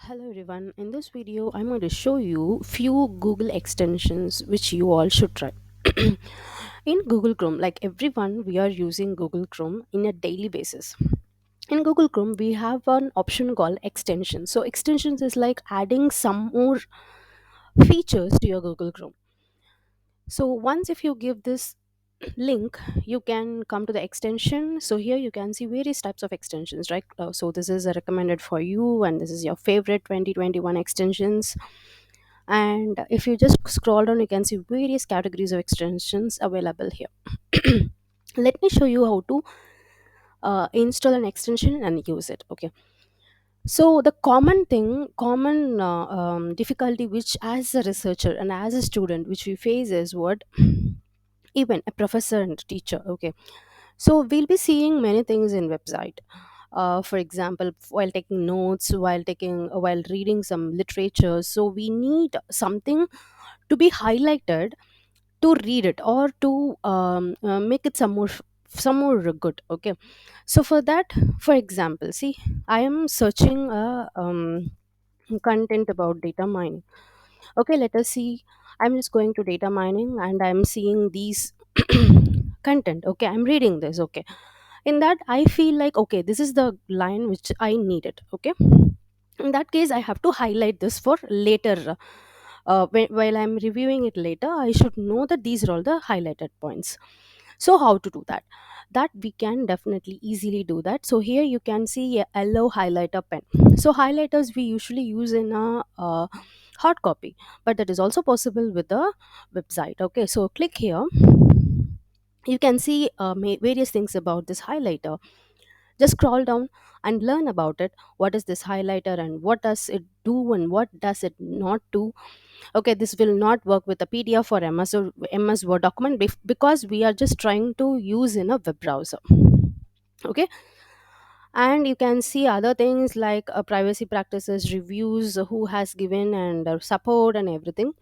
Hello everyone, in this video I'm going to show you few Google extensions which you all should try. In Google Chrome, like everyone, we are using Google Chrome in a daily basis. In Google Chrome, we have an option called extensions. So extensions is like adding some more features to your Google Chrome. So once if you give this link, you can come to the extension. So here you can see various types of extensions, right? So this is a recommended for you, and this is your favorite 2021 extensions. And if you just scroll down, you can see various categories of extensions available here. Let me show you how to install an extension and use it. Okay, so the common difficulty which as a researcher and as a student which we face is what, even a professor and teacher. Okay, so we'll be seeing many things in website. For example, while taking notes, while reading some literature, so we need something to be highlighted to read it, or to make it some more good. Okay, so for that, for example, see, I am searching a content about data mining. Okay, let us see. I'm just going to data mining and I'm seeing these content. Okay, I'm reading this. Okay, in that I feel like, okay, this is the line which I needed. Okay, in that case I have to highlight this for later. While I'm reviewing it later, I should know that these are all the highlighted points. So how to do that? That we can definitely easily do that. So here you can see a yellow highlighter pen. So highlighters we usually use in a hard copy, but that is also possible with a website. Okay, so click here. You can see various things about this highlighter. Just scroll down and learn about it. What is this highlighter and what does it do and what does it not do? Okay, this will not work with a PDF or MS Word document, because we are just trying to use in a web browser. Okay, and you can see other things like privacy practices, reviews, who has given, and support and everything.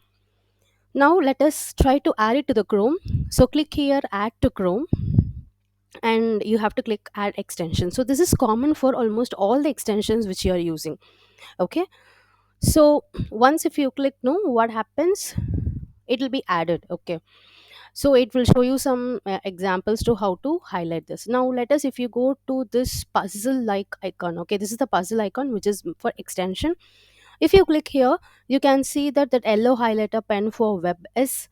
Now let us try to add it to the Chrome. So click here, add to Chrome, and you have to click add extension. So this is common for almost all the extensions which you are using. Okay, so once if you click no, what happens, it will be added. Okay, so it will show you some examples to how to highlight this. Now let us, if you go to this puzzle like icon. Okay, this is the puzzle icon which is for extension. If you click here, you can see that that yellow highlighter pen for web is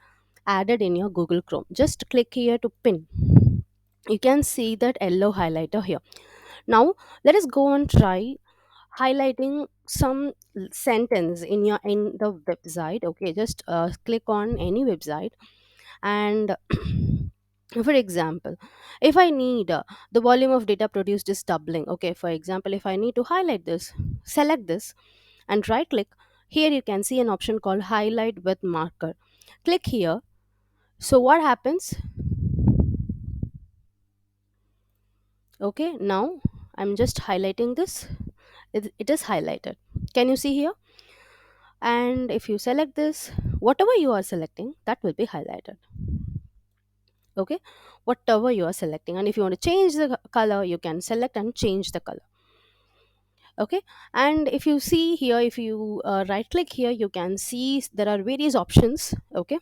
added in your Google Chrome. Just click here to pin. You can see that yellow highlighter here. Now let us go and try highlighting some sentence in your in the website. Okay, just click on any website, and for example, if I need the volume of data produced is doubling. Okay, for example, if I need to highlight this, select this and right click. Here you can see an option called highlight with marker. Click here. So what happens? Okay, now I'm just highlighting this. It is highlighted. Can you see here? And if you select this, whatever you are selecting, that will be highlighted. Okay, whatever you are selecting, and if you want to change the color, you can select and change the color. Okay, and if you see here, if you right click here, you can see there are various options. Okay,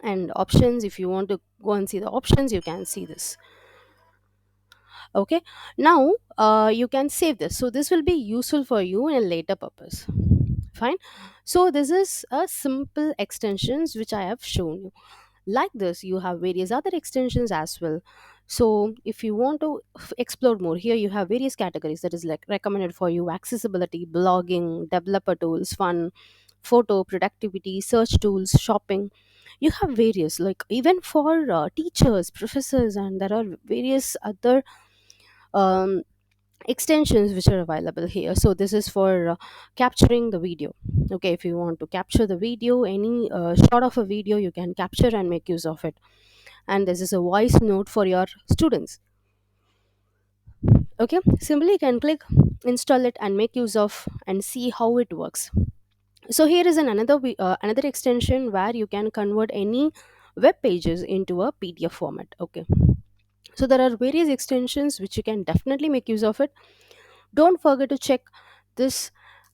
and options, if you want to go and see the options, you can see this. Okay, now you can save this, so this will be useful for you in a later purpose. Fine, so this is a simple extensions which I have shown you. Like this, you have various other extensions as well. So if you want to explore more, here you have various categories that is like recommended for you: accessibility, blogging, developer tools, fun, photo, productivity, search tools, shopping. You have various, like even for teachers, professors, and there are various other um, extensions which are available here. So this is for capturing the video. Okay, if you want to capture the video, any shot of a video, you can capture and make use of it. And this is a voice note for your students. Okay, simply you can click install it and make use of and see how it works. So here is another extension where you can convert any web pages into a PDF format. Okay, so there are various extensions which you can definitely make use of it. Don't forget to check this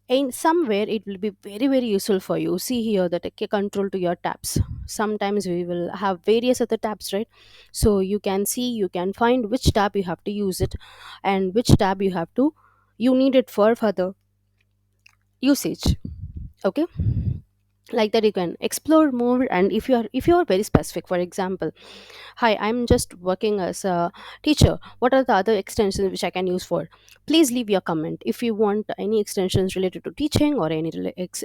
in somewhere it will be very very useful for you. See here that control to your tabs. Sometimes we will have various other tabs, right? So you can see, you can find which tab you have to use it, and which tab you need it for further usage. Okay, like that you can explore more. And if you are very specific, for example, hi, I'm just working as a teacher, what are the other extensions which I can use for? Please leave your comment. If you want any extensions related to teaching, or any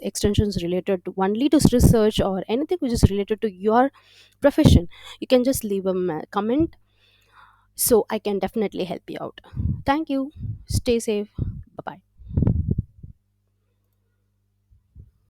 extensions related to only to research, or anything which is related to your profession, you can just leave a comment, so I can definitely help you out. Thank you. Stay safe. Bye bye.